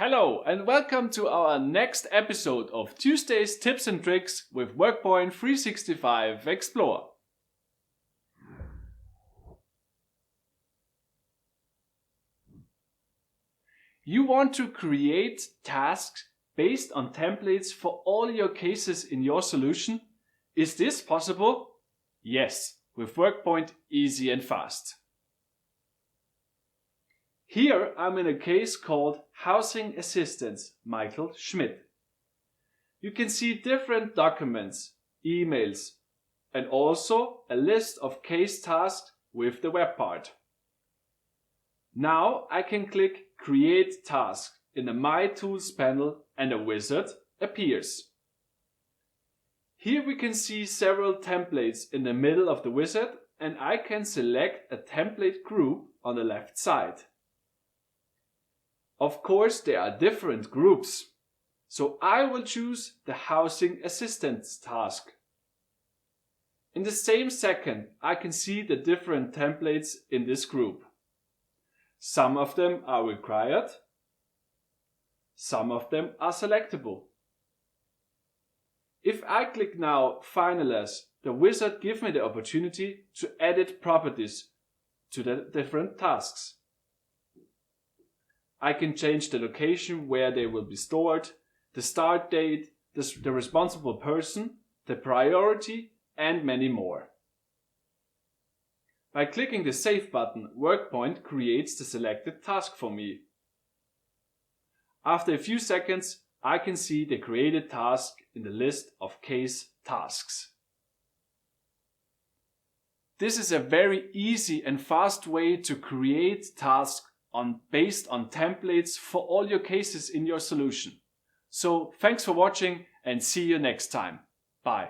Hello and welcome to our next episode of Tuesday's Tips and Tricks with WorkPoint 365 Explore. You want to create tasks based on templates for all your cases in your solution? Is this possible? Yes, with WorkPoint easy and fast. Here I'm in a case called Housing Assistance Michael Schmidt. You can see different documents, emails, and also a list of case tasks with the web part. Now I can click Create Task in the My Tools panel and a wizard appears. Here we can see several templates in the middle of the wizard and I can select a template group on the left side. Of course, there are different groups, so I will choose the Housing Assistance task. In the same second, I can see the different templates in this group. Some of them are required, some of them are selectable. If I click now Finalize, the wizard gives me the opportunity to edit properties to the different tasks. I can change the location where they will be stored, the start date, the responsible person, the priority, and many more. By clicking the Save button, WorkPoint creates the selected task for me. After a few seconds, I can see the created task in the list of case tasks. This is a very easy and fast way to create tasks based on templates for all your cases in your solution. So thanks for watching and see you next time. Bye.